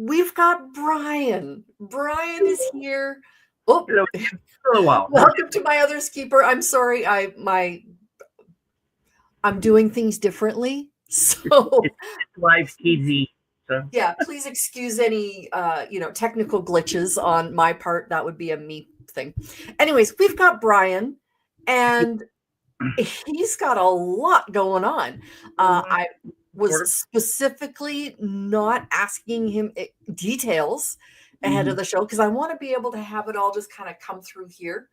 we've got Bryan. Bryan is here. Oh, Hello, hello, wow. welcome to my other keeper. I'm sorry, I'm doing things differently. So It's live TV. So yeah, please excuse any technical glitches on my part. That would be a me thing. Anyways, we've got Bryan, and he's got a lot going on. I sort was of. specifically not asking him details ahead of Mhm. the show because I want to be able to have it all just kind of come through here.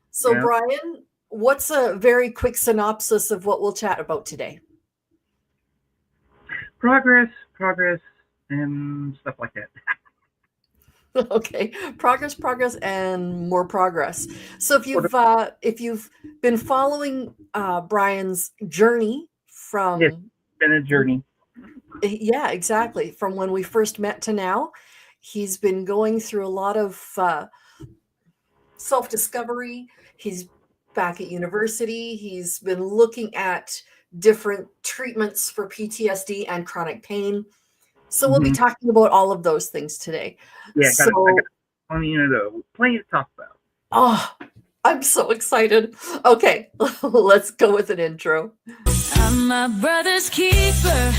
So, Yeah. Bryan, what's a very quick synopsis of what we'll chat about today? Progress, and stuff like that. Okay, progress, and more progress. So Sort of. if you've been following Bryan's journey It's from been a journey. yeah, exactly, from when we first met to now, he's been going through a lot of self discovery. He's back at university. He's been looking at different treatments for PTSD and chronic pain. So we'll be Hmm. talking about all of those things today. Yeah, I got So plenty plenty to talk about. oh, I'm so excited. Okay, let's go with an intro. I'm my brother's keeper.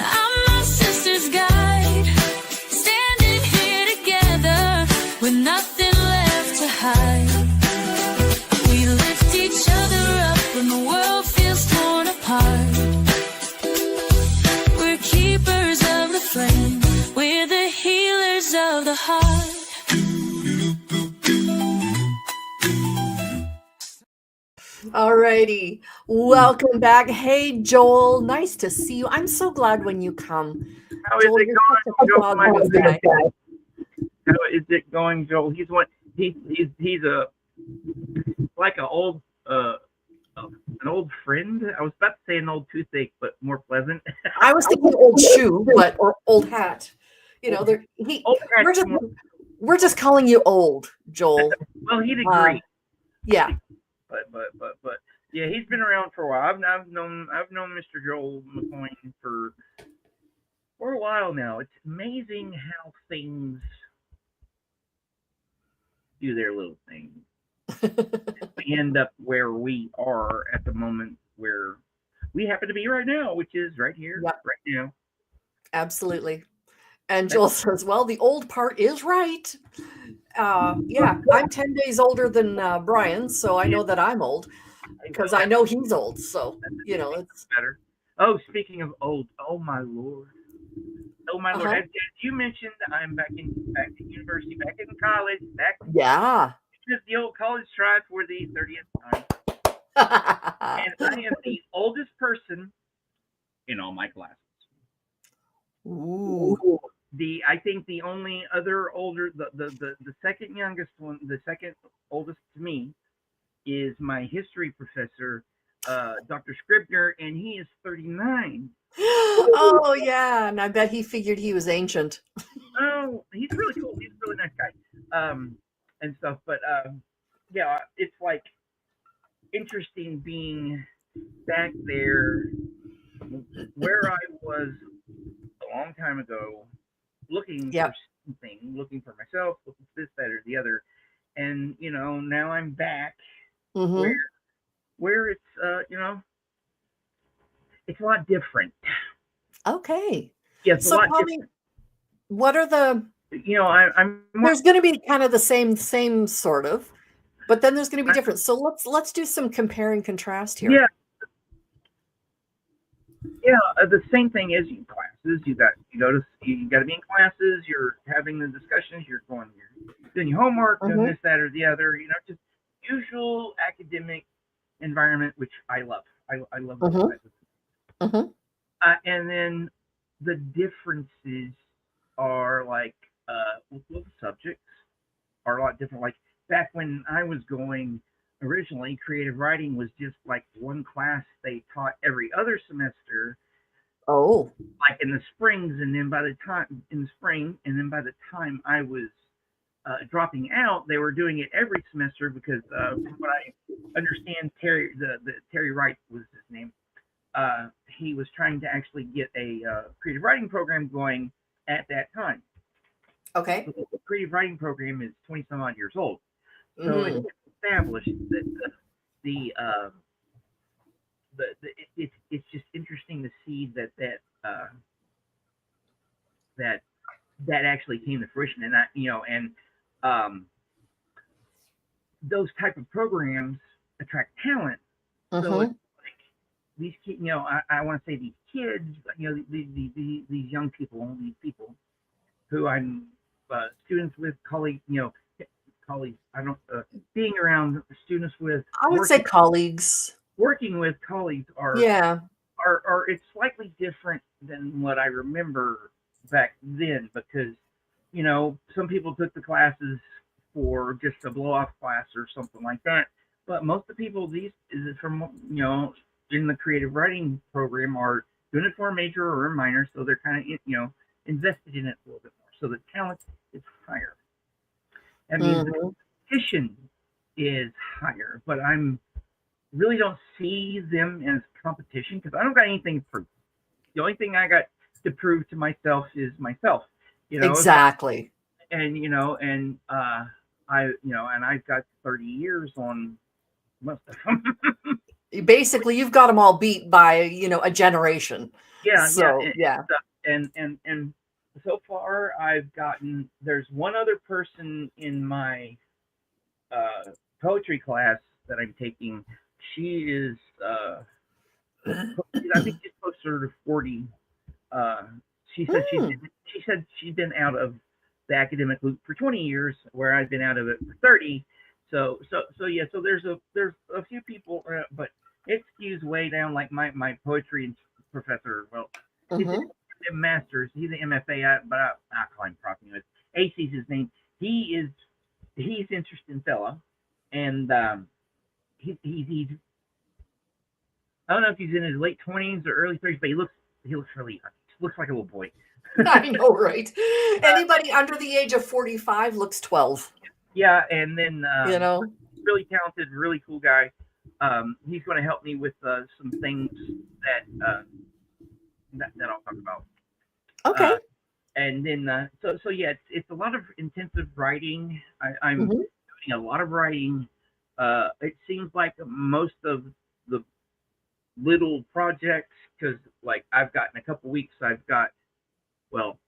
I'm my sister's guide. Standing here together with nothing left to hide. We lift each other up when the world feels torn apart. We're keepers of the flame. We're the healers of the heart. Alrighty, welcome back. Hey, Joel, nice to see you. I'm so glad when you come. How is Joel, it you're such going, a Joel? positive guy. How is it going, Joel? He's one. He's a like a old an old friend. I was about to say an old toothache, but more pleasant. I was thinking old shoe, but or old hat. You know, they're he. Old We're hat's just more. we're just calling you old, Joel. Well, he'd Uh, agree. yeah. But yeah, he's been around for a while. I've known Mr. Joel McCoy for a while now. It's amazing how things do their little thing. We end up where we are at the moment where we happen to be right now, which is right here, Yep, right now. absolutely. And That's Joel says, "Well, the old part is right." Yeah, I'm 10 days older than Bryan, so I yeah, know that I'm old because well, I know he's old. So, that makes it's it better. Oh, speaking of old, oh my lord. Oh my lord! uh-huh. As you mentioned, I'm back in university, back in college, back Yeah. just the old college stride for the 30th time. And I am the oldest person in all my classes. Ooh. I think the only other older the second youngest one, the second oldest to me is my history professor, Dr. Scribner, and he is 39. Oh, yeah, and I bet he figured he was ancient. Oh, he's really cool. He's a really nice guy. And stuff. But yeah, it's like interesting being back there where I was a long time ago, looking for Yep. something, looking for myself, looking for this, that, or the other. And now I'm back where Mhm. it's it's a lot different. Okay. Yes, a So lot tell different. me, what are the I'm more. there's gonna be kind of the same sort of, but then there's gonna be different. So let's do some compare and contrast here. Yeah, yeah. The same thing as in classes. You got to be in classes. You're having the discussions. You're doing your homework, doing Mhm. this, that, or the other. Just usual academic environment, which I love. I love those Mhm. types of things. Mhm. And then the differences are like the subjects are a lot different. Like back when I was going originally, creative writing was just like one class they taught every other semester, Oh. like in the springs, and then by the time in the spring, and then by the time I was dropping out, they were doing it every semester because, from what I understand, Terry Wright was his name. He was trying to actually get a creative writing program going at that time. Okay. So the creative writing program is 20 some odd years old. So it's Mm. established that the, it's just interesting to see uh, that that actually came to fruition, and um, those type of programs attract talent. So it's Mm-hmm. like these kids, I want to say these kids, these young people, these people who I'm students with, colleagues. I don't being around students with I would say colleagues. working with colleagues Yeah. are it's slightly different than what I remember back then because some people took the classes for just a blow off class or something like that, but most of the people these is from in the creative writing program are doing it for a major or a minor, so they're kind of invested in it a little bit more, so the talent is higher. That means the Mm-hmm. competition is higher, but I'm really don't see them as competition because I don't got anything to prove. The only thing I got to prove to myself is myself. If Exactly. and and I've got 30 years on most of them. Basically, you've got them all beat by, a generation. Yeah, So, yeah. and so far I've gotten. There's one other person in my uh, poetry class that I'm taking. She is I think she's closer to 40. Uh, she said Mm. she's been out of the academic loop for 20 years, where I've been out of it for 30. So yeah. So there's a few people, but it skews way down. Like my poetry professor. Well, he's Mm-hmm. a master's. He's an MFA, but I call him prof. Anyways, AC's his name. He's interesting fella, and he's I don't know if he's in his late 20s or early 30s, but he looks really young. He looks like a little boy. I know, right? Anybody under the age of 45 looks 12, Yeah, and then you know? really talented, really cool guy. He's going to help me with some things that I'll talk about. Okay. Uh, and then so yeah, it's a lot of intensive writing. I'm Mm-hmm. doing a lot of writing. It seems like most of the little projects, because like I've got in a couple weeks, I've got well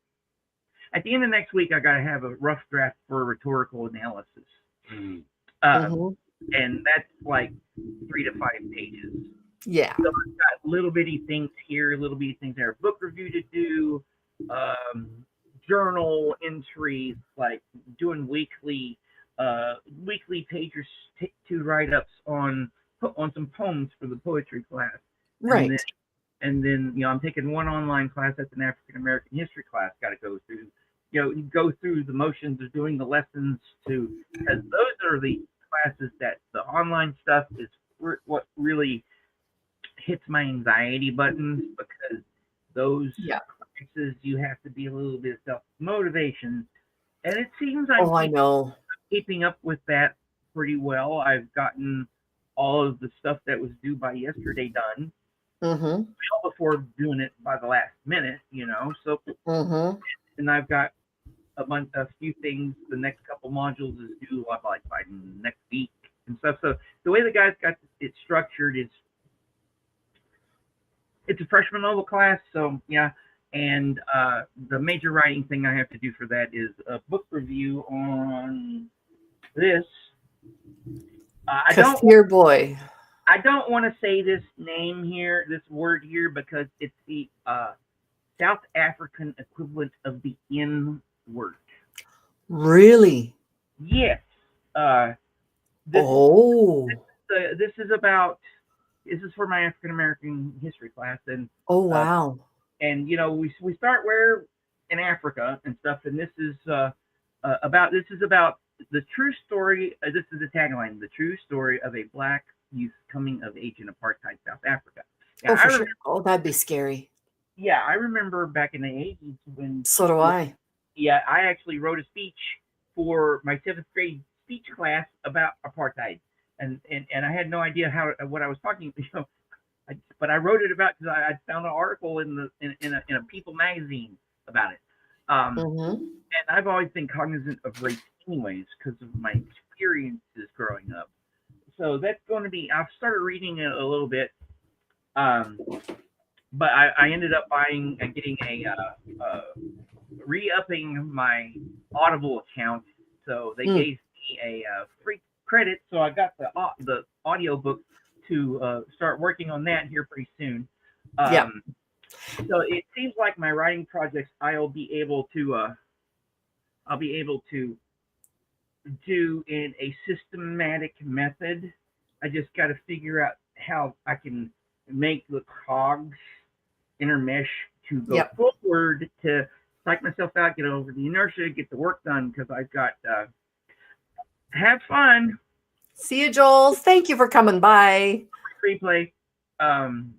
at the end of next week I got to have a rough draft for a rhetorical analysis. Mm. Um, Mm-hmm. and that's like 3 to 5 pages. Yeah. So I've got little bitty things here, little bitty things there, book review to do, um, journal entries, like doing weekly pages, two write ups on some poems for the poetry class, and then Right. I'm taking one online class that's an African American history class. Got to go through, you go through the motions of doing the lessons too, because those are the classes that the online stuff is what really hits my anxiety buttons, because those Yeah. classes you have to be a little bit self motivation, and it seems Oh, I know. keeping up with that pretty well. I've gotten all of the stuff that was due by yesterday done Mm-hmm. before doing it by the last minute, So, Mm-hmm. and I've got a few things. The next couple modules is due like by next week and stuff. So the way the guys got it structured is it's a freshman level class. So yeah, and the major writing thing I have to do for that is a book review on this. Kathir boy. I don't want to say this word here, because it's the South African equivalent of the N word. Really? Yes. This Oh. this is for my African American history class, and Oh, wow. we start where in Africa and stuff, and this is about the true story. This is the tagline: the true story of a black youth coming of age in apartheid South Africa. Now, Oh, for sure. Oh, that'd be scary. Yeah, I remember back in the 80s when. So do I. Yeah, I actually wrote a speech for my 7th grade speech class about apartheid, and I had no idea what I was talking. But I wrote it about because I found an article in a People magazine about it, Mm-hmm. And I've always been cognizant of race anyways because of my experiences growing up. So that's going to be. I've started reading it a little bit, um, but I ended up buying and getting a re-upping my Audible account. So they gave me a free credit, so I got the audio book to start working on that here pretty soon. Yeah. So it seems like my writing projects I'll be able to do in a systematic method. I just got to figure out how I can make the cogs intermesh to go Yep. forward to psych myself out, get over the inertia, get the work done because I've got have fun. See you, Joel. Thank you for coming by. Replay. Um,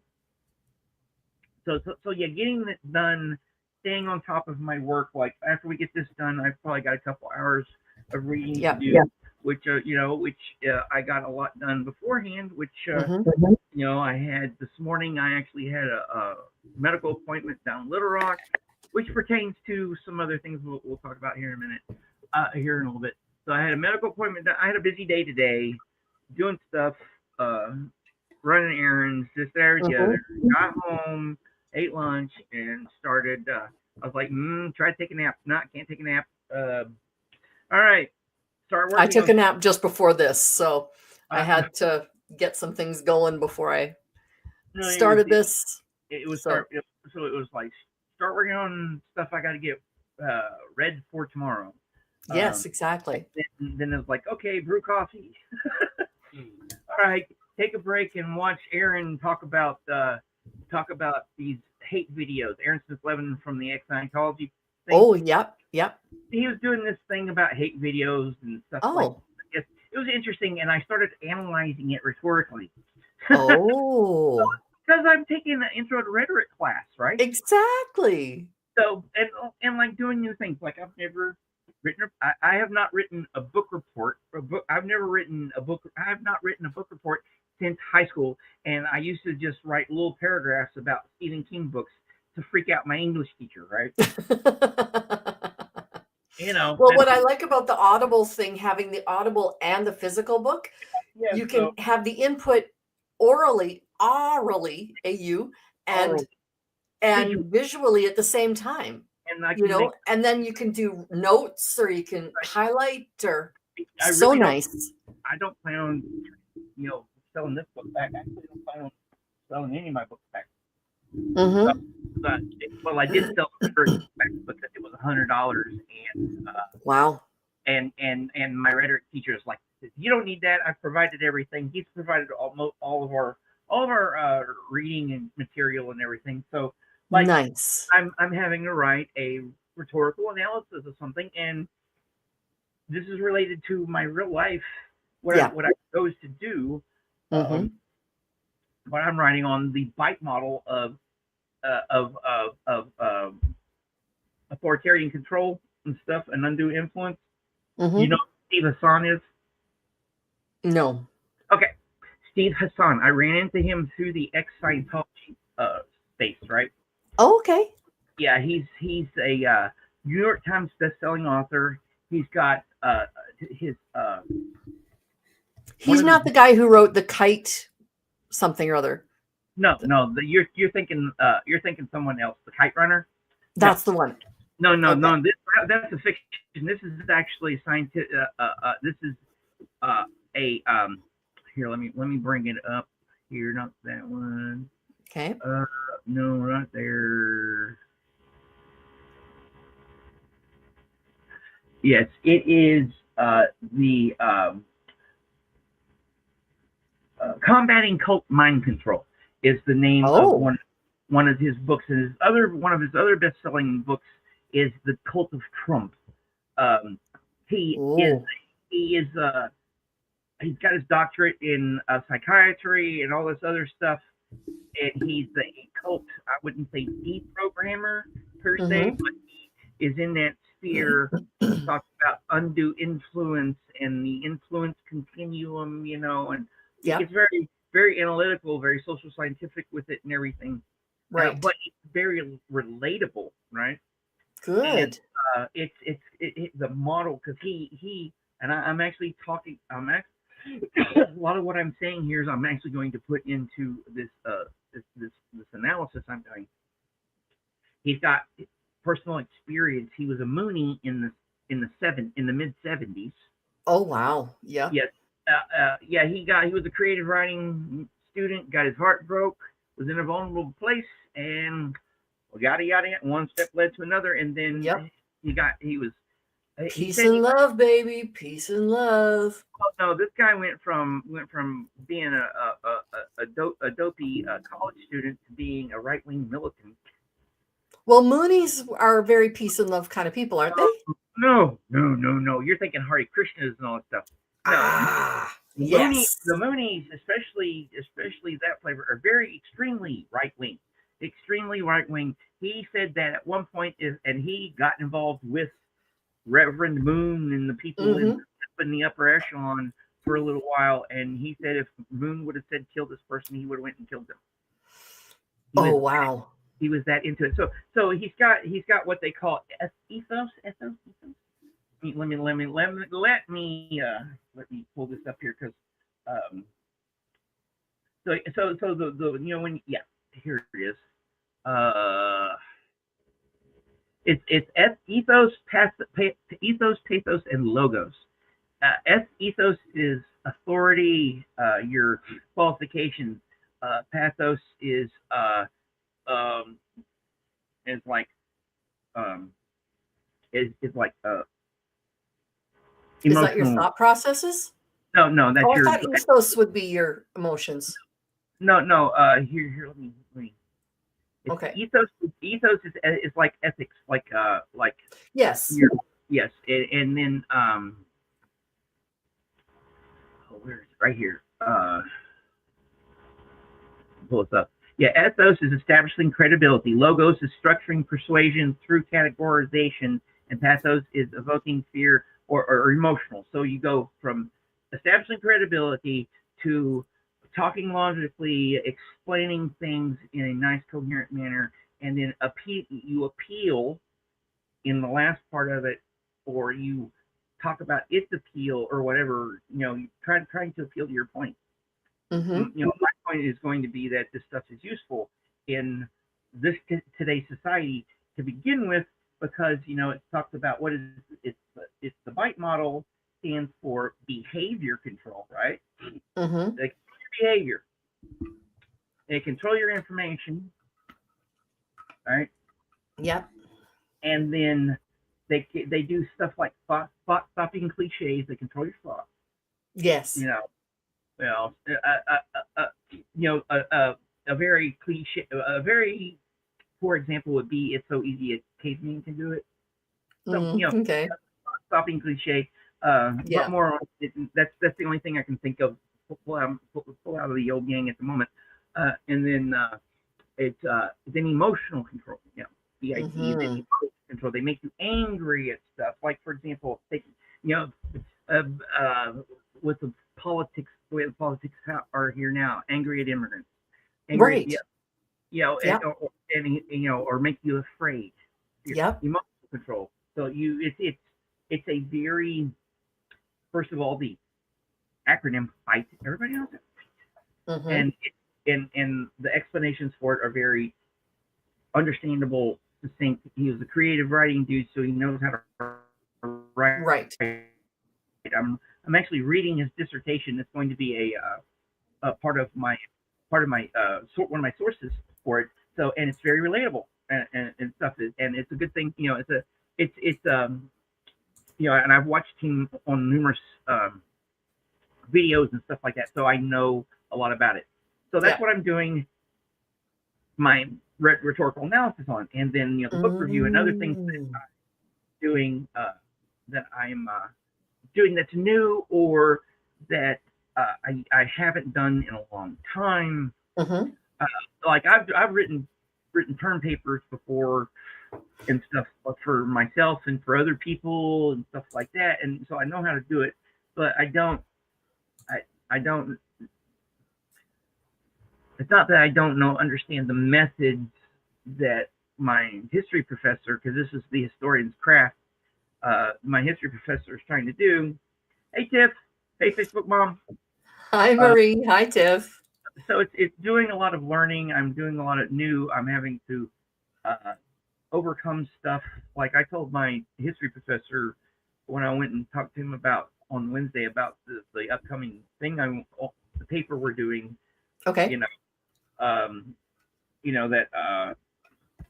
so yeah, getting it done, staying on top of my work. Like after we get this done, I've probably got a couple hours of reading to do, which I got a lot done beforehand. Which I had this morning. I actually had a medical appointment down Little Rock, which pertains to some other things we'll talk about here in a minute, here in a little bit. So I had a medical appointment. I had a busy day today, doing stuff, running errands, this, there, the other. Got home, ate lunch, and started. I was like, try to take a nap. Can't take a nap. All right, start working. I took a nap just before this, so I had to get some things going before I started this. It was so it was like start working on stuff I got to get read for tomorrow. Yes, exactly. Then it was like, okay, brew coffee. All right, take a break and watch Aaron talk about these hate videos. Aaron Smith-Levin from the Ex-Scientology thing. Oh, yep. He was doing this thing about hate videos and stuff like that. It was interesting, and I started analyzing it rhetorically. Oh. Because I'm taking an intro to rhetoric class, right? Exactly. So, and like doing new things. Like I have not written a book report. I've never written a book. I have not written a book report since high school, and I used to just write little paragraphs about Stephen King books to freak out my English teacher, right? Well, what I like about the Audible thing, having the Audible and the physical book, you can have the input orally, AU, and visually at the same time. And and then you can do notes or you can highlight or nice. I don't plan on, selling this book back. I actually don't plan on selling any of my books back. Well, I did sell the first back because it was $100, and wow. And my rhetoric teacher is like, you don't need that. I've provided everything. He's provided all of our reading and material and everything. So, like, nice. I'm having to write a rhetorical analysis of something, and this is related to my real life. What I chose to do. What I'm writing on the bite model of authoritarian control and stuff and undue influence. You know who Steve Hassan is? No. Okay. Steve Hassan. I ran into him through the ex-Scientology space, right? Oh, okay. Yeah, he's a New York Times best-selling author. He's got his he's not the guy who wrote The Kite something or other. No, you're thinking someone else. The Kite Runner. That's the one. No. That's a fiction. This is actually scientific. This is here. Let me bring it up here. Not that one. Okay. No, right there. Yes, it is the Combating Cult Mind Control is the name of one of his books, and one of his other best-selling books is The Cult of Trump. He's got his doctorate in psychiatry and all this other stuff, and he's a cult. I wouldn't say deprogrammer per se, but he is in that sphere. Talks about undue influence and the influence continuum, and it's very, very analytical, very social scientific with it and everything. Right. But it's very relatable, right? Good. It's the model because he and I'm actually talking. A lot of what I'm saying here is I'm actually going to put into this analysis I'm doing. He's got personal experience. He was a Mooney in the mid 70s. Oh, wow. Yeah. Yes. Yeah, he was a creative writing student, got his heart broke, was in a vulnerable place, and yada yada yada. One step led to another, and then Yep. he Peace said and love, baby. Peace and love. no, this guy went from being a dopey college student to being a right wing militant. Well, Moonies are very peace and love kind of people, aren't they? No. You're thinking Hare Krishnas and all that stuff. No, Ah, the yes. Moonies, especially that flavor, are very extremely right wing. Extremely right wing. He said that at one point, and he got involved with Reverend Moon and the people Mm-hmm. in the upper echelon for a little while. And he said if Moon would have said kill this person, he would have went and killed them. Oh, wow. He was that into it. So he's got what they call ethos. Let me pull this up here because so the when here it is. It's ethos, pathos, and logos. Ethos is authority, your qualifications. Pathos is like is like Is that your emotional. thought processes? No, that's Oh, I your thought ethos would be your emotions. no. Here, let me. Okay. Ethos is like ethics, like Yes. yes, and then where is it? Right here. Pull this up. Yeah, ethos is establishing credibility. Logos is structuring persuasion through categorization, and pathos is evoking fear or emotional. So you go from establishing credibility to talking logically, explaining things in a nice, coherent manner, and then you appeal in the last part of it, or you talk about its appeal or whatever. Trying to appeal to your point. Mm-hmm. My point is going to be that this stuff is useful in today's society to begin with, because it talks about what is it's the BITE model stands for behavior control, right? Mm-hmm. They control your behavior, they control your information, right? Yep. And then they do stuff like stopping cliches. They control your thoughts. Yes. Well, a very cliche, a very poor example would be "It's so easy a caveman can do it." So Okay. stopping cliche. Yeah. But more, that's the only thing I can think of. Pull out of the old gang at the moment, and then it's then emotional control. The idea that emotional control, they make you angry at stuff. Like for example, with the politics, the way the politics are here now, angry at immigrants, angry Right. at Yep. or make you afraid. Yep. Emotional control. So it's a very, first of all, the acronym FIGHT. Everybody knows it. Mm-hmm. And the explanations for it are very understandable, succinct. He was a creative writing dude, so he knows how to write. Right. I'm actually reading his dissertation. It's going to be a part of my one of my sources for it. So, and it's very relatable and stuff. And it's a good thing. And I've watched him on numerous videos and stuff like that, so I know a lot about it. So that's what I'm doing my rhetorical analysis on, and then the book review and other things that I'm doing that I'm doing that's new, or that I haven't done in a long time. Mm-hmm. Like I've written term papers before and stuff for myself and for other people and stuff like that, and so I know how to do it, but I don't. It's not that I don't understand the methods that my history professor, because this is the historian's craft, my history professor is trying to do. Hey, Tiff. Hey, Facebook mom. Hi, Marie. Hi, Tiff. So it's doing a lot of learning. I'm doing a lot of new. I'm having to overcome stuff. Like I told my history professor when I went and talked to him about on Wednesday about the upcoming thing, the paper we're doing. Okay. That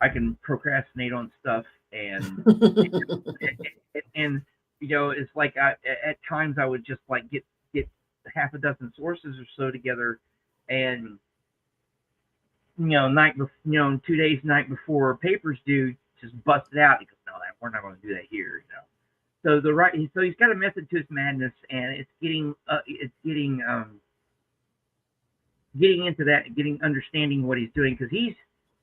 I can procrastinate on stuff and it's like at times I would just like get half a dozen sources or so together, and 2 days night before papers due, just bust it out because no, we're not going to do that here. So he's got a method to his madness, and it's getting into that, getting understanding what he's doing, because he's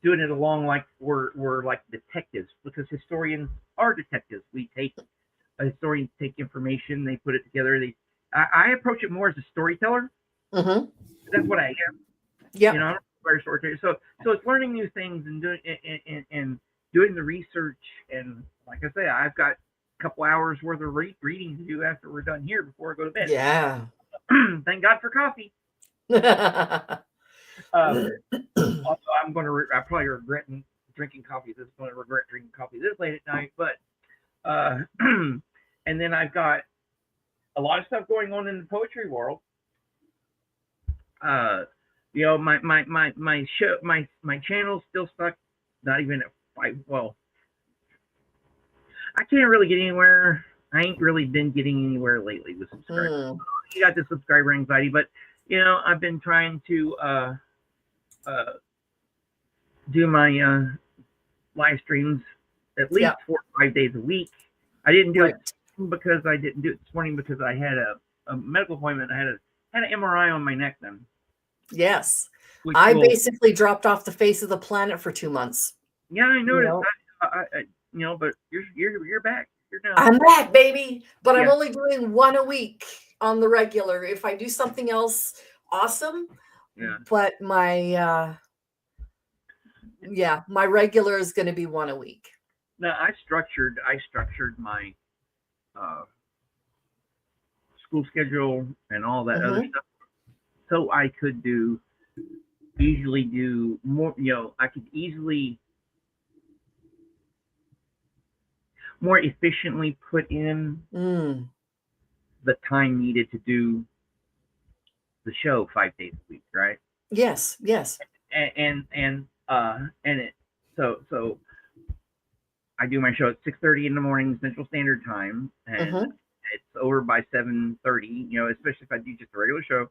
doing it along like we're like detectives, because historians are detectives. Historians take information, they put it together. I approach it more as a storyteller. Mm-hmm. That's what I am. Yeah. I'm a storyteller. So it's learning new things and doing the research. And like I say, I've got a couple hours worth of reading to do after we're done here before I go to bed. Yeah. Thank God for coffee. Also, I'm probably regret drinking coffee. This is going to regret drinking coffee this late at night. But and then I've got a lot of stuff going on in the poetry world. My show, my channel's still stuck. Not even I can't really get anywhere. I ain't really been getting anywhere lately with subscribers. You got the subscriber anxiety, but I've been trying to do my live streams at least 4 or 5 days a week. I didn't do it because I didn't do it this morning because I had a medical appointment. I had an MRI on my neck then. Yes. I basically dropped off the face of the planet for 2 months. Yeah, I noticed. But you're back. I'm back, baby. But I'm only doing one a week on the regular. If I do something else, awesome. Yeah. But my my regular is going to be one a week. Now I structured my school schedule and all that other stuff, so I could easily do more. I could easily more efficiently put in the time needed to do the show 5 days a week, right? Yes. So I do my show at 6:30 in the morning Central Standard Time, and it's over by 7:30. Especially if I do just a regular show,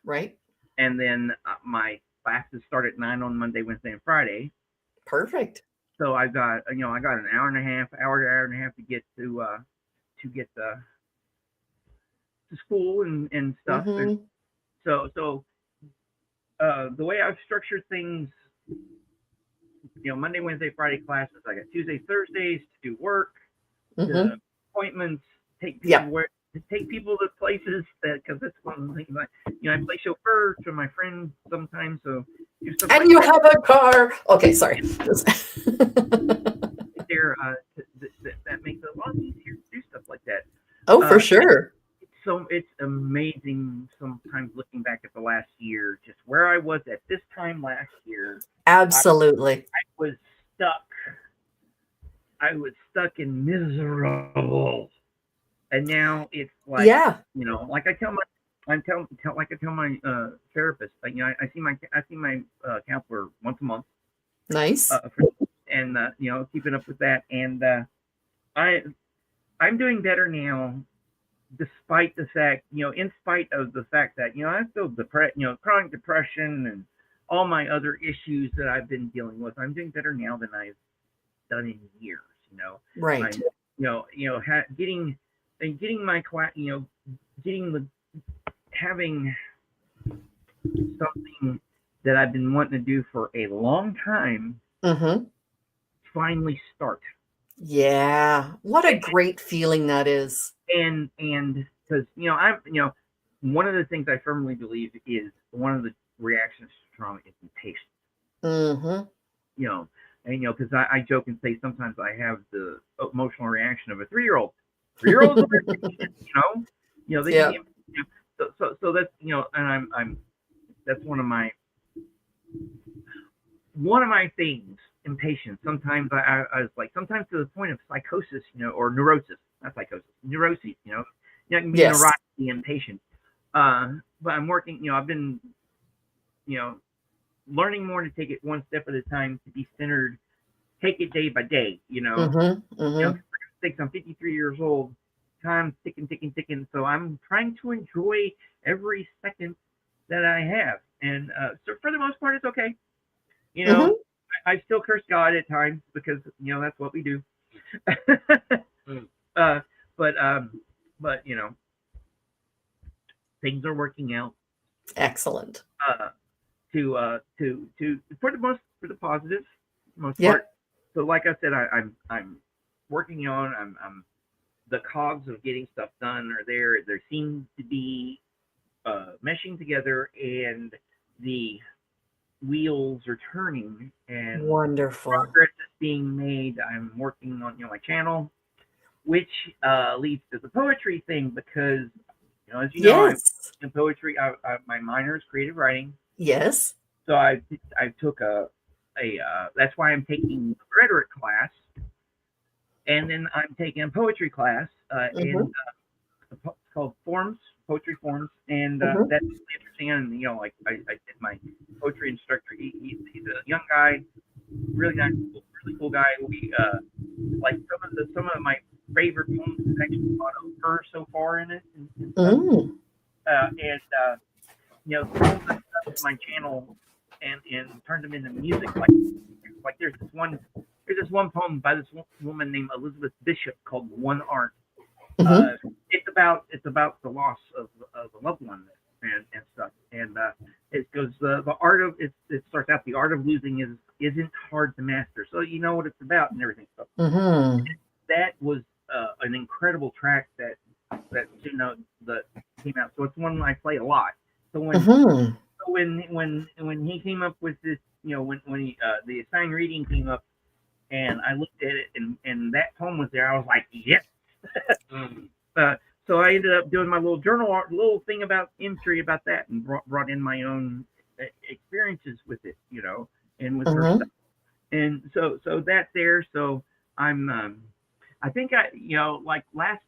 right? And then my classes start at 9 on Monday, Wednesday, and Friday. Perfect. So I got an hour and a half to get to school and stuff. And so the way I've structured things, Monday, Wednesday, Friday classes. I got Tuesdays, Thursdays to do work, to appointments, take people to places because that's one of the things. I play chauffeur to my friends sometimes, so and you have a car. Okay, sorry. That makes it a lot easier to do stuff like that. Oh, for sure. So it's amazing sometimes looking back at the last year, just where I was at this time last year. Absolutely. I was stuck and miserable. And now it's like, like I tell my therapist, I see my counselor once a month. Nice. And keeping up with that, and I'm doing better now, despite the fact, in spite of the fact that I'm still depressed, chronic depression and all my other issues that I've been dealing with. I'm doing better now than I've done in years. Right. Getting my class, having something that I've been wanting to do for a long time finally start. Yeah, what a great feeling that is. And because I'm one of the things I firmly believe is one of the reactions to trauma is impatience. And because I joke and say sometimes I have the emotional reaction of a 3-year-old. 3-year-olds are impatient, they can Yeah. be, so that's and I'm that's one of my things, impatience. Sometimes I was like, sometimes to the point of psychosis, or neurosis, not psychosis, neuroses, being Yes. neurotic, impatient. But I'm working, I've been, learning more to take it one step at a time, to be centered, take it day by day, Mm-hmm. Mm-hmm. for sakes, I'm 53 years old, time's ticking, ticking, ticking. So I'm trying to enjoy every second that I have. And so for the most part, it's okay. Mm-hmm. I still curse God at times because that's what we do. Mm. uh, but things are working out. Excellent. Uh, to for the positive most Yep. part. So like I said, I'm working on I'm the cogs of getting stuff done are there. There seems to be meshing together, and the wheels are turning, and Wonderful. progress is being made. I'm working on my channel, which leads to the poetry thing because as I'm Yes. in poetry. My minor is creative writing, Yes. so I took a that's why I'm taking a rhetoric class, and then I'm taking a poetry class Mm-hmm. in it's called forms, poetry forms, and Mm-hmm. that's really interesting. And like I did my poetry instructor. He's a young guy, really nice, really cool guy. We like some of my favorite poems is actually a lot of her so far in it and stuff. Mm. And thrown this stuff to my channel and turned them into music. Like there's this one poem by this woman named Elizabeth Bishop called One Art. Mm-hmm. It's about the loss of a loved one and stuff. And it goes the art of it starts out, the art of losing isn't hard to master. So you know what it's about and everything. So Mm-hmm. that was an incredible track that that came out. So it's one I play a lot. So Mm-hmm. when he came up with this, when he the assigned reading came up, and I looked at it and that poem was there, I was like, yes. Mm. So I ended up doing my little journal little thing about entry about that, and brought in my own experiences with it, and with her Mm-hmm. stuff. And so that's there. So I'm I think like last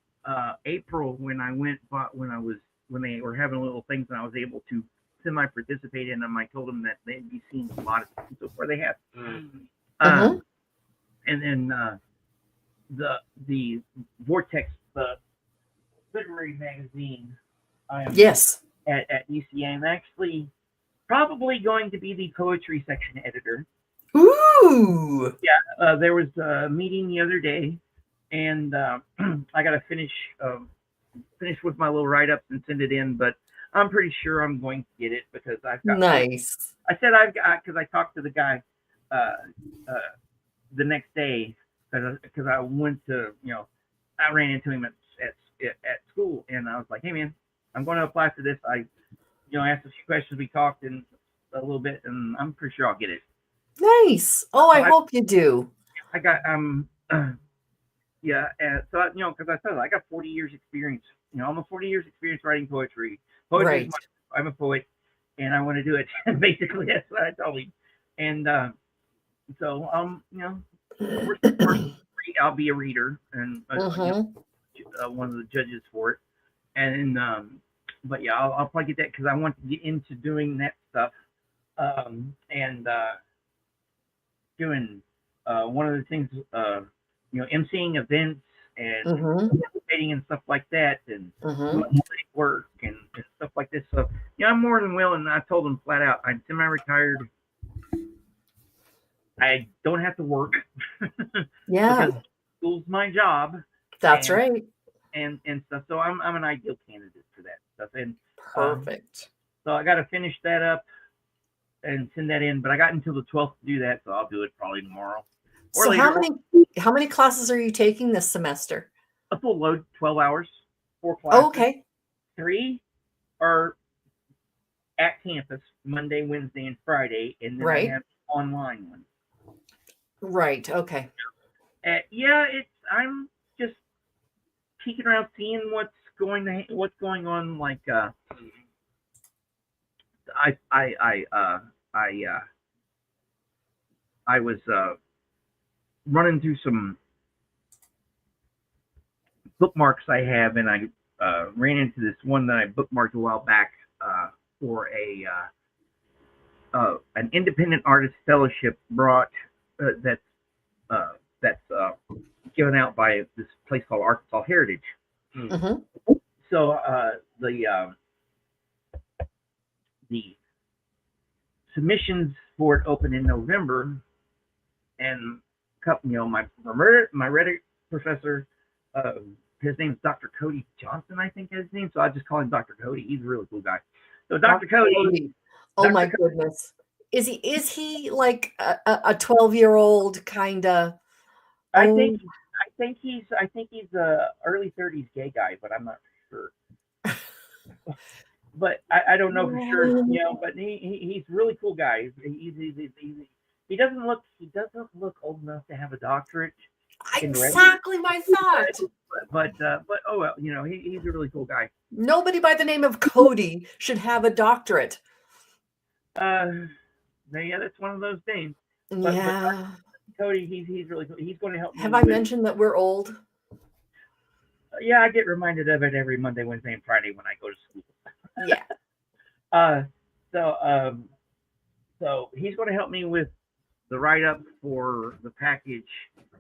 April when I went, but when they were having little things and I was able to semi participate in them, I told them that they'd be seeing a lot of things so far they have. Mm. Mm-hmm. And then the Vortex, the literary magazine, I am Yes. at UCA. I'm actually probably going to be the poetry section editor. Ooh. There was a meeting the other day, and I got to finish with my little write ups and send it in. But I'm pretty sure I'm going to get it because I've got. Nice. I said I've got, because I talked to the guy the next day, because I went to I ran into him at school, and I was like, hey man, I'm going to apply for this. I asked a few questions, we talked in a little bit, and I'm pretty sure I'll get it. Nice. Oh, I hope you do. I got yeah, and so because I said I got 40 years experience, almost 40 years experience writing poetry. Poetry is Right. I'm a poet, and I want to do it. Basically, that's what I told him. And so I'll be a reader and Mm-hmm. one of the judges for it. And but yeah, I'll probably get that because I want to get into doing that stuff. And doing one of the things, emceeing events and Mm-hmm. participating and stuff like that, and Mm-hmm. doing work and stuff like this. So I'm more than willing. I told them flat out, I'm semi-retired. I don't have to work Yeah, because school's my job. that's and, right. And stuff. So I'm an ideal candidate for that stuff. And Perfect. so I got to finish that up and send that in. But I got until the 12th to do that, so I'll do it probably tomorrow or So later. how many classes are you taking this semester? A full load, 12 hours, 4 classes. Oh, okay. 3 are at campus Monday, Wednesday, and Friday, and then Right. I have online one. Right. Okay. Yeah, I'm just peeking around, seeing what's going on. Like, I I was running through some bookmarks I have, and I ran into this one that I bookmarked a while back for a an independent artist fellowship brought that's that's given out by this place called Arkansas Heritage. Mm-hmm. So the submissions for it open in November, and my Reddit professor, his name's Dr. Cody Johnson, I think is his name. So I just call him Dr. Cody. He's a really cool guy. So Dr. Cody. Oh Dr. my Cody, goodness. Is he like a 12-year-old kind of? I Oh, think he's a early 30s gay guy, but I'm not sure. But I don't know for sure, But he's a really cool guy. He doesn't look old enough to have a doctorate. exactly my thought. But oh well, he's a really cool guy. Nobody by the name of Cody should have a doctorate. Yeah, that's one of those names. But, Yeah. But Cody, he's really cool. He's going to help me. Have I mentioned that we're old? Yeah, I get reminded of it every Monday, Wednesday, and Friday when I go to school. Yeah. So he's going to help me with the write up for the package,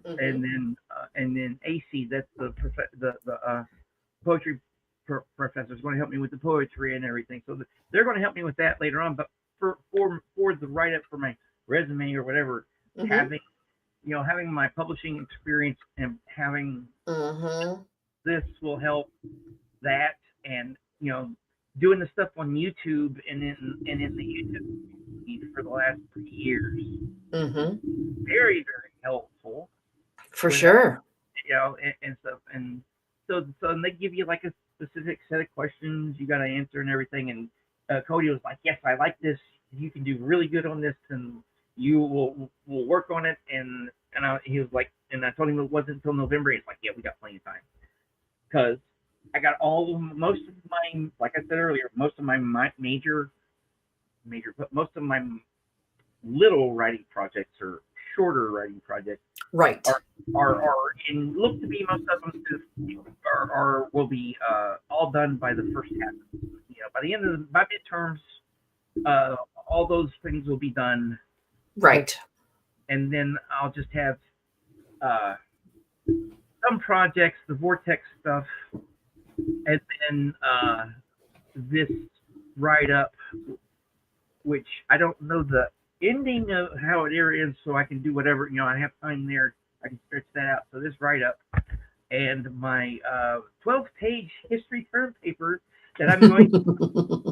Mm-hmm. and then AC, that's the poetry professor, is going to help me with the poetry and everything. So they're going to help me with that later on. But for the write up for my resume or whatever, Mm-hmm. having my publishing experience and having Mm-hmm. this will help that, and doing the stuff on YouTube and in the YouTube feed for the last 3 years. Mm-hmm. Very, very helpful. For sure. And stuff. And so they give you like a specific set of questions you got to answer and everything. And Cody was like, "Yes, I like this. You can do really good on this, and you will work on it." And he was like, and I told him it wasn't until November. He's like, "Yeah, we got plenty of time." Because I got most of my, like I said earlier, most of my major, but most of my little writing projects or shorter writing projects, right, are in look to be, most of them will be all done by the first half. By the end of my midterms, all those things will be done. Right. And then I'll just have some projects, the Vortex stuff, and then this write up, which I don't know the ending of how it is, so I can do whatever. I have time there. I can stretch that out. So this write up and my 12-page history term paper that I'm going to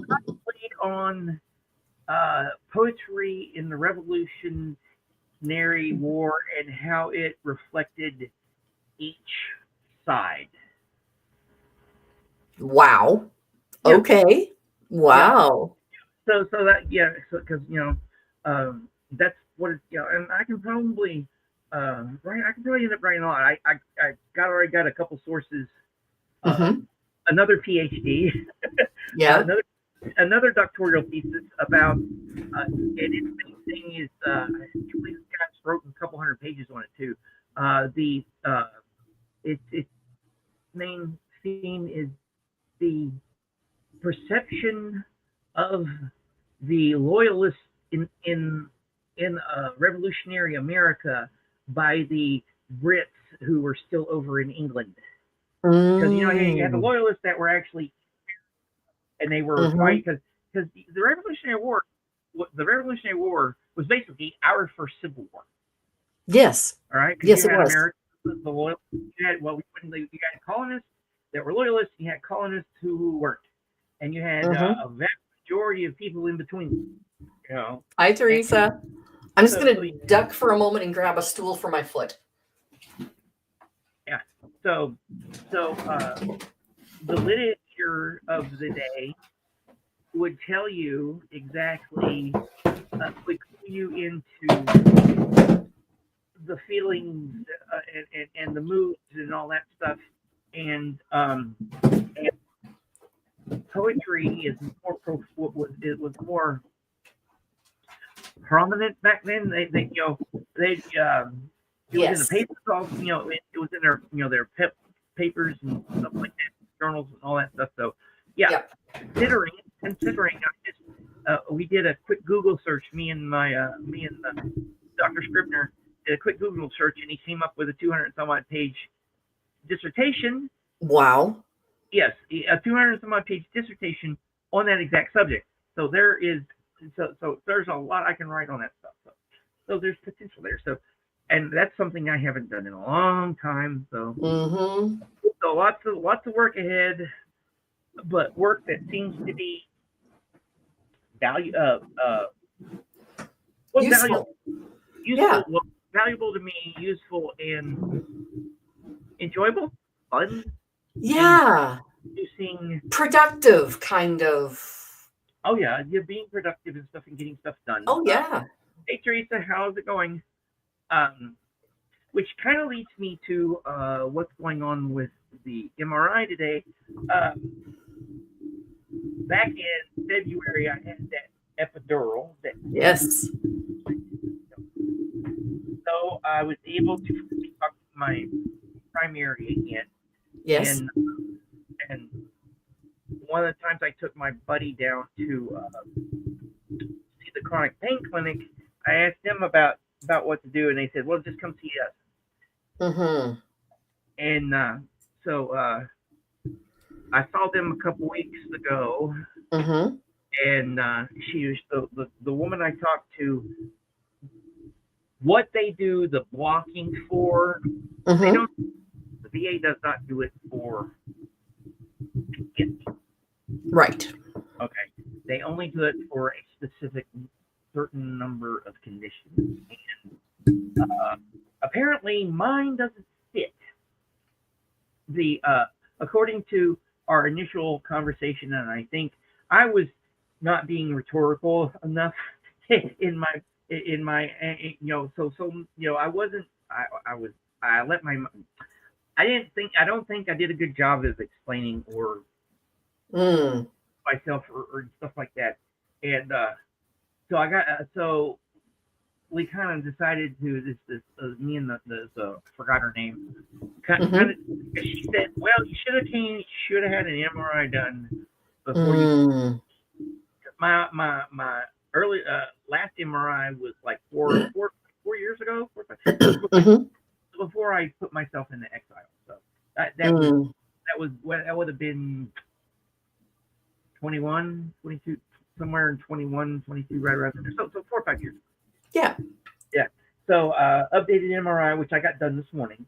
concentrate on poetry in the Revolutionary War and how it reflected each side. Wow. Yeah. Okay. Wow. Yeah. So that, because that's what it's, and I can probably end up writing a lot. I already got a couple sources, another PhD, yeah, another doctoral thesis about, and its main thing is, this guy's wrote a couple hundred pages on it too. Its main theme is the perception of the loyalists in revolutionary America by the Brits who were still over in England. Because you had the loyalists that were actually, and they were white, because the Revolutionary War was basically our first Civil War. Yes. All right. Yes, you it had was. America, the loyalists. You had colonists that were loyalists. You had colonists who weren't, and you had a vast majority of people in between. Hi, Teresa. I'm just going to duck for a moment and grab a stool for my foot. Yeah. So the literature of the day would tell you exactly, would clue you into the feelings and the moods and all that stuff. And poetry is more it was more prominent back then. They it was in the Yes. papers all it was in their their papers and stuff like that, journals and all that stuff. So yeah, Yep. considering I just we did a quick Google search. Me and Dr. Scribner did a quick Google search, and he came up with a 200 and some odd page dissertation. Wow. Yes, a 200 and some odd page dissertation on that exact subject. So there is so there's a lot I can write on that stuff. So there's potential there. So, and that's something I haven't done in a long time. So Mm-hmm. so lots of work ahead, but work that seems to be Useful. Yeah. valuable to me, useful and enjoyable, fun, Yeah. producing. Productive, kind of. Oh yeah, you're being productive and stuff and getting stuff done. Oh, yeah. Hey Teresa, how's it going? Which kind of leads me to what's going on with the MRI today. Back in February, I had that epidural. Yes. So I was able to talk to my primary again. Yes. And one of the times I took my buddy down to see the chronic pain clinic, I asked them about what to do, and they said, "Well, just come see us." Mm-hmm. And so I saw them a couple weeks ago, Mm-hmm. and she was the woman I talked to. What they do, the blocking for, they Mm-hmm. don't. The VA does not do it for kids. Right. Okay, they only do it for a specific certain number of conditions. And apparently, mine doesn't fit. The according to our initial conversation, and I think I was not being rhetorical enough in my I wasn't I let my I don't think I did a good job of explaining or myself or stuff like that. And so I got so we kind of decided to this me and the forgot her name. Kind of, she said, "Well, you should have had an MRI done before you." My early last MRI was like four years ago, before I put myself into exile. So that would have been 21, 22, somewhere in 21, 22, right around there. So 4 or 5 years. Yeah. Yeah. So updated MRI, which I got done this morning.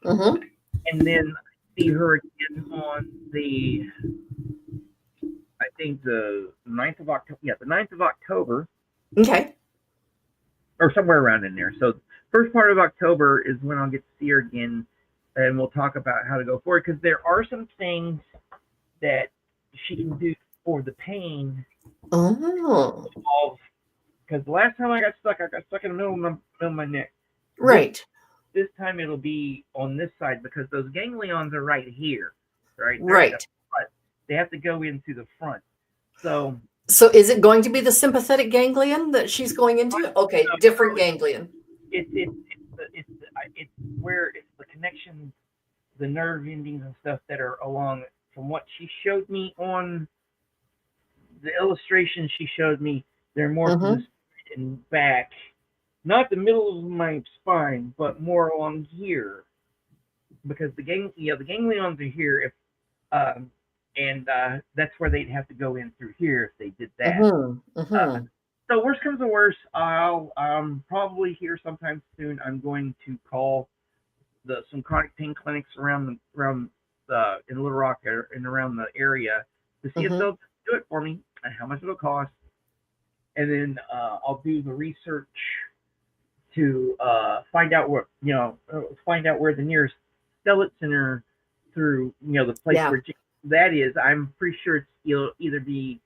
Mm-hmm. And then see her again on the, I think the 9th of October. Yeah, the 9th of October. Okay. Or somewhere around in there. So first part of October is when I'll get to see her again, and we'll talk about how to go forward, because there are some things that she can do for the pain. Oh. Because the last time I got stuck in the middle of my neck. Right. This time it'll be on this side, because those ganglions are right here. Right. Right. They have to go into the front. So is it going to be the sympathetic ganglion that she's going into? Okay, different ganglion. It's where it's the connections, the nerve endings and stuff that are along. From what she showed me on the illustration she showed me, they're more from the side and back, not the middle of my spine, but more along here, because the ganglions are here. And that's where they'd have to go in through here if they did that. So worst comes to worst, I'll probably here sometime soon. I'm going to call some chronic pain clinics around in Little Rock and around the area to see if they'll do it for me and how much it'll cost. And then I'll do the research to find out where the nearest stellate center through the place where that is. I'm pretty sure it'll either be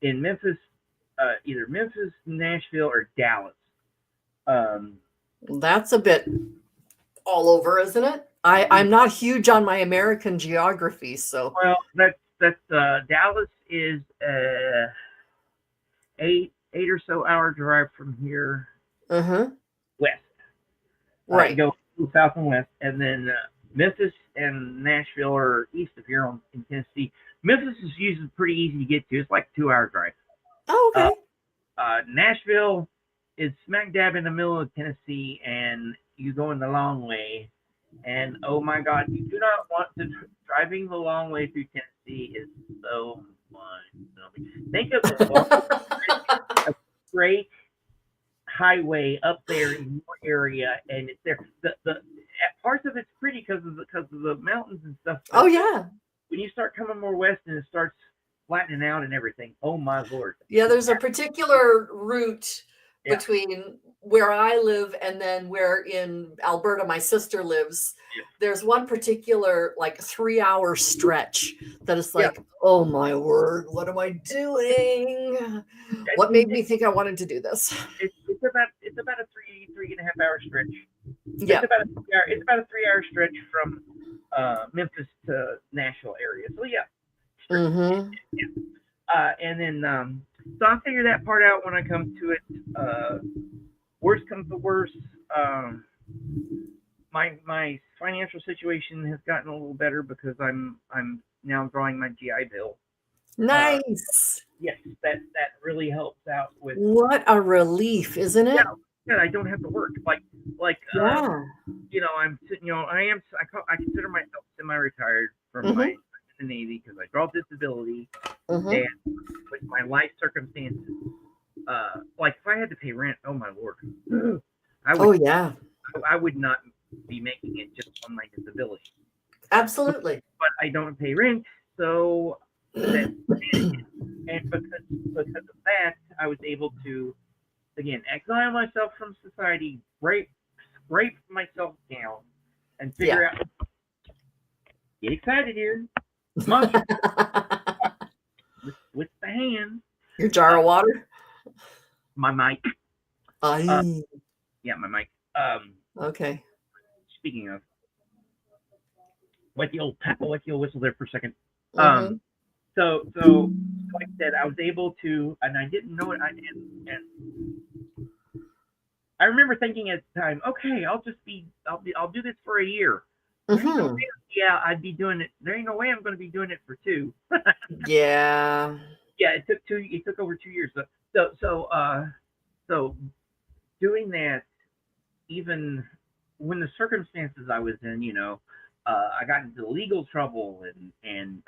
in Memphis, Nashville, or Dallas. That's a bit all over, isn't it? I'm not huge on my American geography, so. Well, that's Dallas is 8 or so hour drive from here Uh-huh. west. You Right. go south and west, and then Memphis and Nashville are east of here in Tennessee. Memphis is usually pretty easy to get to. It's like a 2 hour drive. Oh, okay. Nashville is smack dab in the middle of Tennessee, and you go in the long way. And oh my God, you do not want to driving the long way through Tennessee is so fun. Think of the long, a great highway up there in your area, and it's there. The parts of it's pretty because of the mountains and stuff. Oh, yeah. When you start coming more west and it starts flattening out and everything, oh my Lord. Yeah, there's a particular route Yeah. between where I live and then where in Alberta my sister lives. Yeah. There's one particular like 3-hour stretch that is Yeah. like, oh my word, what am I doing? What made me think I wanted to do this? It's about a 3.5 hour stretch. Yeah. It's about a 3 hour stretch from Memphis to Nashville area. So yeah. Mm-hmm. And then so I'll figure that part out when I come to it. Worst comes to worst, my financial situation has gotten a little better because I'm now drawing my GI Bill. Nice. Yes, that really helps out with. What a relief, isn't it? Yeah, I don't have to work. Yeah. I consider myself semi-retired from my in the Navy because I draw disability, and with my life circumstances, like if I had to pay rent, oh my Lord, I would not be making it just on my disability. Absolutely. But I don't pay rent, so and because of that, I was able to again exile myself from society, scrape myself down, and figure out. Get excited here. with the hand. Your jar of water? My mic. Yeah, my mic. Okay. Speaking of, let the old whistle there for a second. So like I said, I was able to, and I didn't know it. And I remember thinking at the time, okay, I'll do this for a year. Yeah, I'd be doing it. There ain't no way I'm going to be doing it for 2. Yeah. Yeah, it took over 2 years. So doing that, even when the circumstances I was in, I got into legal trouble and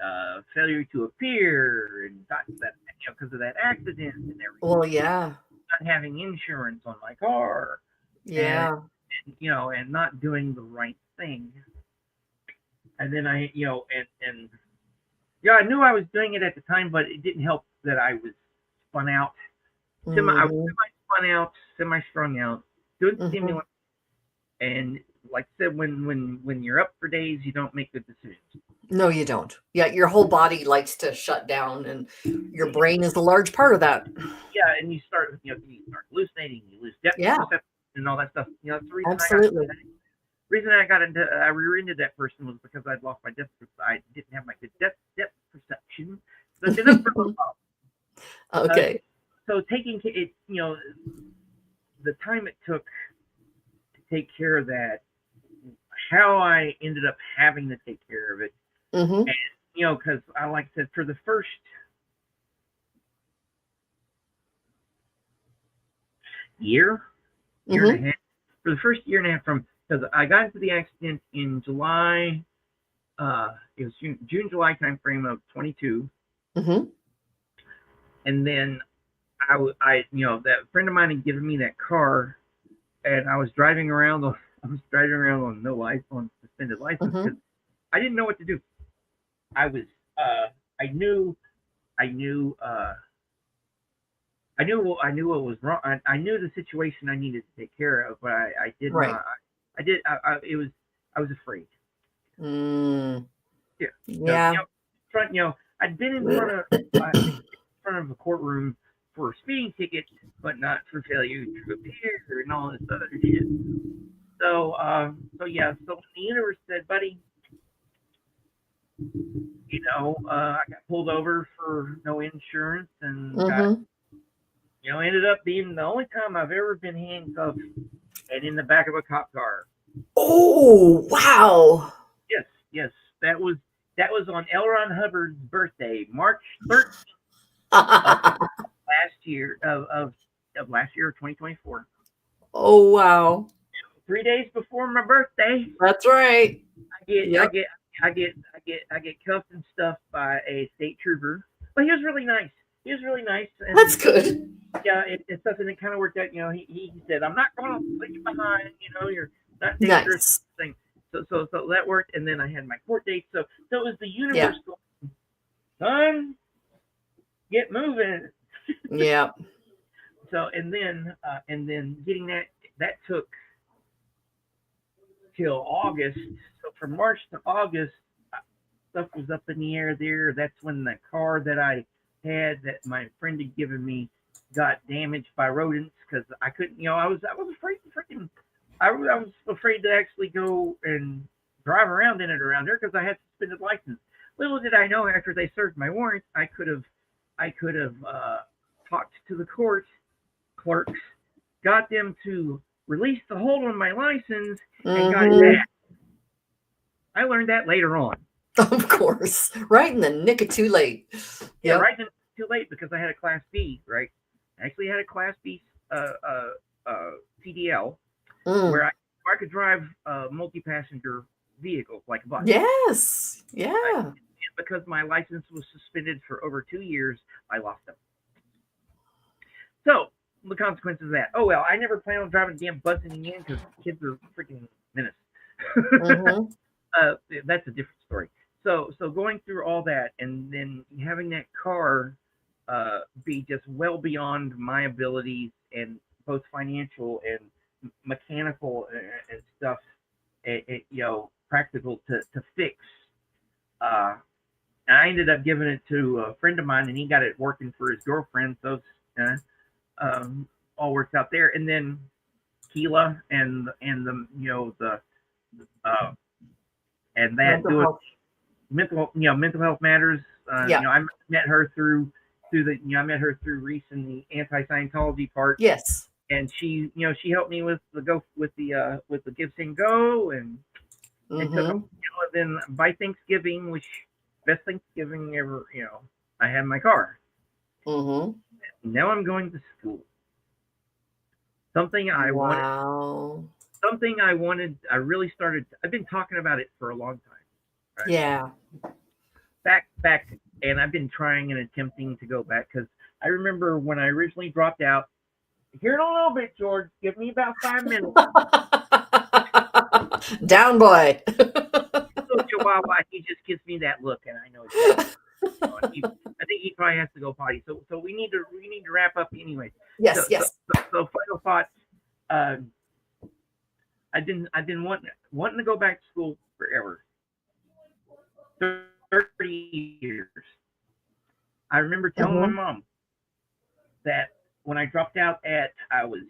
failure to appear and got that because of that accident and everything. Well, yeah. Not having insurance on my car. Yeah. And not doing the right thing. And then I knew I was doing it at the time, but it didn't help that I was spun out. I was semi-spun out, semi-strung out, doing stimulants. And like I said, when you're up for days, you don't make good decisions. No, you don't. Yeah, your whole body likes to shut down, and your brain is a large part of that. Yeah, and you start hallucinating, you lose depth perception and all that stuff. That's the reason absolutely. Reason I got into I rear-ended that person was because I'd lost my depth. I didn't have my good depth perception. So I've been up for a while. Okay. So taking it, the time it took to take care of that, how I ended up having to take care of it, and because I like I said, for the first year and a half, for the first year and a half because I got into the accident in July, it was June, July time frame of 22. And then I that friend of mine had given me that car, and I was driving around on on suspended license because I didn't know what to do. I knew what was wrong. I knew the situation I needed to take care of, but I did not. I was afraid. Yeah. I'd been in front of a courtroom for a speeding ticket, but not for failure to appear and all this other shit. So, so when the universe said, buddy, I got pulled over for no insurance and got, ended up being the only time I've ever been handcuffed and in the back of a cop car. Oh, wow. Yes, that was on L. Ron Hubbard's birthday, March 13th last year of last year, 2024. Oh, wow. 3 days before my birthday, That's right. I get cuffed and stuff by a state trooper. But he was really nice. And That's good. yeah, it's something that kind of worked out. He said, "I'm not going to put you behind. You're not dangerous." Nice. Thing. So that worked. And then I had my court date. So it was the universe going, son, get moving. Yeah. So and then getting that took till August. So from March to August, stuff was up in the air there. That's when the car that I had that my friend had given me got damaged by rodents because I couldn't. I was afraid to freaking. I was afraid to actually go and drive around in it around there because I had suspended license. Little did I know, after they served my warrant, I could have talked to the court clerks, got them to release the hold on my license, and got it back. I learned that later on. Of course. Right in the nick of too late. Yeah, right in the too late because I had a Class B, right? I actually had a Class B CDL where I could drive multi-passenger vehicles like a bus. Yes. Yeah. And because my license was suspended for over 2 years, I lost them. So the consequences of that. Oh well, I never plan on driving a damn bus again because kids are freaking menace. That's a different story. So going through all that and then having that car be just well beyond my abilities and both financial and mechanical and stuff, practical to fix. I ended up giving it to a friend of mine, and he got it working for his girlfriend. So all worked out there. And then Keela and the and that mental health matters. I met her through I met her through Reese in the anti-Scientology part. Yes. And she helped me with the Give Sing Go and then by Thanksgiving, which best Thanksgiving ever, I had my car. Now I'm going to school. Something I wanted. I really started. I've been talking about it for a long time. Right? Yeah. Back, and I've been trying and attempting to go back because I remember when I originally dropped out. Here in a little bit, George. Give me about 5 minutes. Down, boy. Chihuahua, he just gives me that look, and I know exactly. I think he probably has to go potty. So we need to wrap up anyway. Yes. So final thoughts. I've been wanting to go back to school forever. 30 years. I remember telling my mom that when I dropped out I was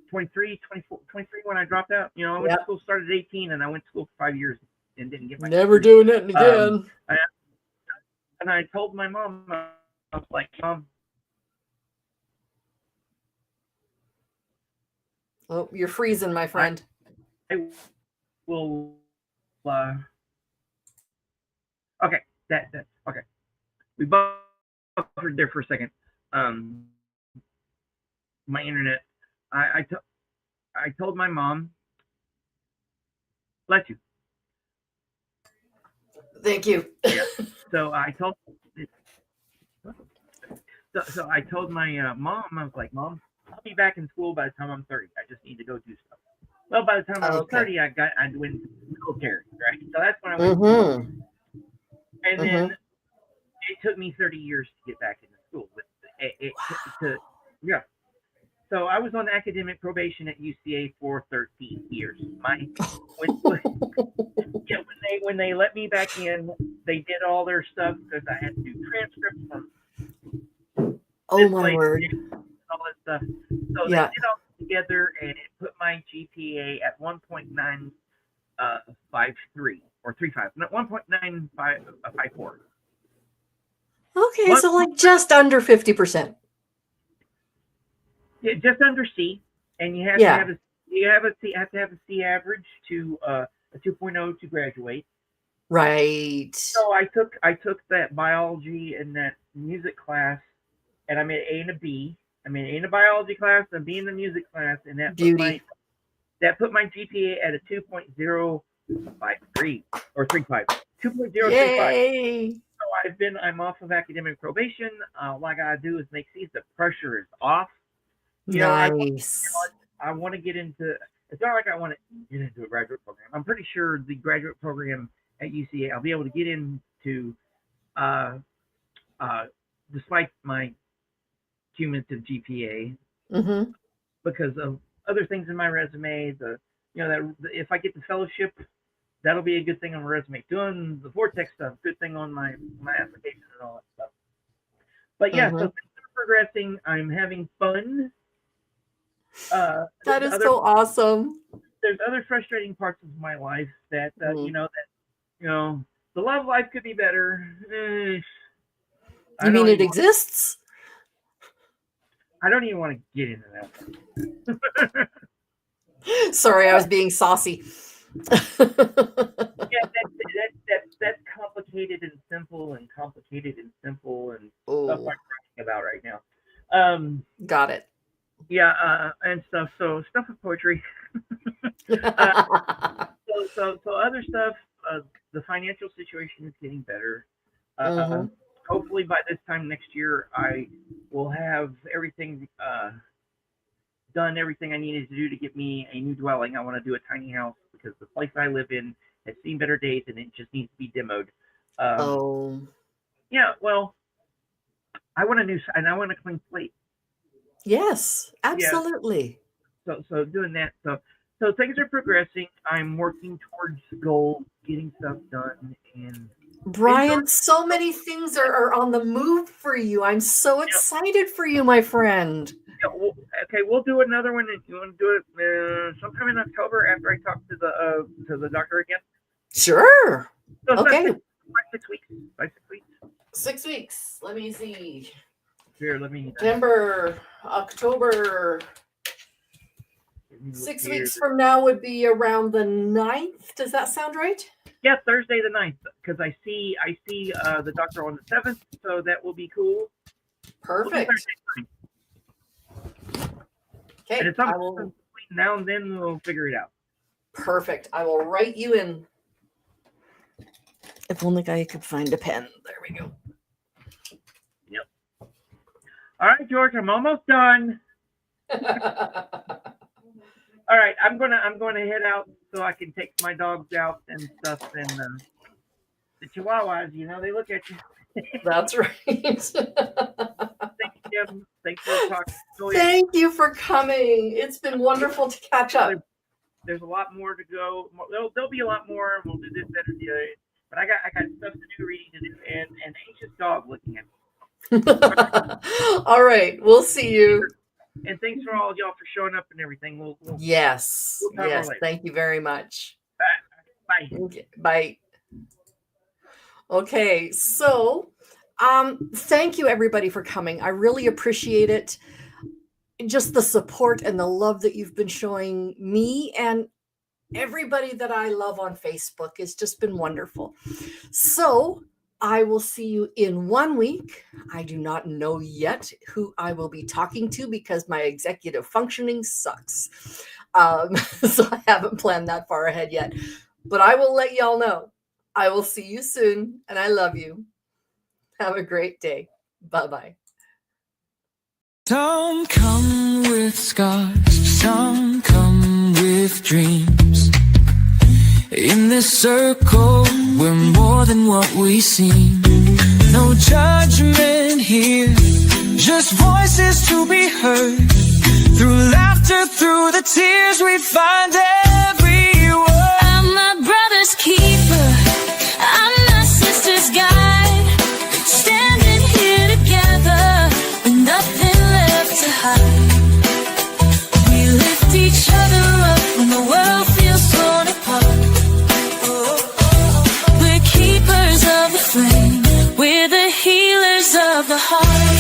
23 when I dropped out. I went to school, started at 18, and I went to school for 5 years and didn't get my Never degree. Doing it again. And I told my mom, I was like, Mom. Oh, you're freezing, my friend. I will. Okay, that okay. We buffered there for a second. My internet. I told my mom. Bless you. Thank you. Yeah. So I told. So I told my mom. I was like, Mom, I'll be back in school by the time I'm 30. I just need to go do stuff. Well, by the time I was 30, I went into the military, right? So that's when I went. And then it took me 30 years to get back into school. So I was on academic probation at UCA for 13 years. When they let me back in, they did all their stuff because I had to do transcripts from Oh my misplaced word. and all that stuff. So Yeah. they did all that together, and it put my GPA at 1.953 or 35, not 1.9554. Okay, so like just under 50%. Yeah, just under C, and you have Yeah. to have a C average to a 2.0 to graduate. Right. So I took that biology and that music class, and I made A and a B. I made A in the biology class and B in the music class, and Beauty. that put my GPA at a 2.053 or 35. 2.035. Yay. So I'm off of academic probation. All I gotta do is make C's. The pressure is off. You know, Nice. I want to get into. It's not like I want to get into a graduate program. I'm pretty sure the graduate program at UCA, I'll be able to get into, despite my cumulative GPA, Mm-hmm. because of other things in my resume. If I get the fellowship, that'll be a good thing on my resume. Doing the Vortex stuff, good thing on my application and all that stuff. But yeah, so things are progressing. I'm having fun. That is so awesome. There's other frustrating parts of my life that the love life could be better. You mean it exists? I don't even want to get into that. Sorry, I was being saucy. Yeah, that's complicated and simple and complicated and simple and stuff I'm writing about right now. Got it. Yeah, and stuff. So stuff with poetry. So other stuff. The financial situation is getting better. Hopefully by this time next year, I will have everything done, everything I needed to do to get me a new dwelling. I want to do a tiny house because the place I live in has seen better days and it just needs to be demoed. Yeah, well, I want I want a clean slate. Yes, absolutely. Yeah. So doing that. So things are progressing. I'm working towards goals, getting stuff done, and Bryan, so many things are on the move for you. I'm so excited for you, my friend. Yeah, okay, we'll do another one. If you want to do it sometime in October after I talk to the doctor again. Sure. So okay. 5 6 weeks. 5 6 weeks. 6 weeks. Let me see. Here, let me. September, October. 6 weeks from now would be around the 9th. Does that sound right? Yeah, Thursday the 9th, because I see the doctor on the 7th, so that will be cool. Perfect. Okay. And it's between now and then we'll figure it out. Perfect. I will write you in. If only I could find a pen. There we go. Yep. All right, George, I'm almost done. All right, I'm gonna head out so I can take my dogs out and stuff. And the Chihuahuas, they look at you. That's right. Thanks, Jim. Thanks for talking. Thank you for coming. It's been wonderful to catch up. There's a lot more to go. There'll be a lot more. We'll do this, that, or the other. But I got stuff to do, reading to do, and an anxious dog looking at me. All right, we'll see you. And thanks for all of y'all for showing up and everything. Yes. Thank you very much. Bye. Okay, bye. Okay, so thank you everybody for coming. I really appreciate it. Just the support and the love that you've been showing me and everybody that I love on Facebook. It's just been wonderful. So I will see you in 1 week. I do not know yet who I will be talking to because my executive functioning sucks. So I haven't planned that far ahead yet, but I will let y'all know. I will see you soon, and I love you. Have a great day. Bye-bye. Some come with scars, some come with dreams. In this circle, we're more than what we seem. No judgment here, just voices to be heard. Through laughter, through the tears, we find every word. I'm my brother's keeper, I'm my sister's guide. Standing here together, with nothing of the heart.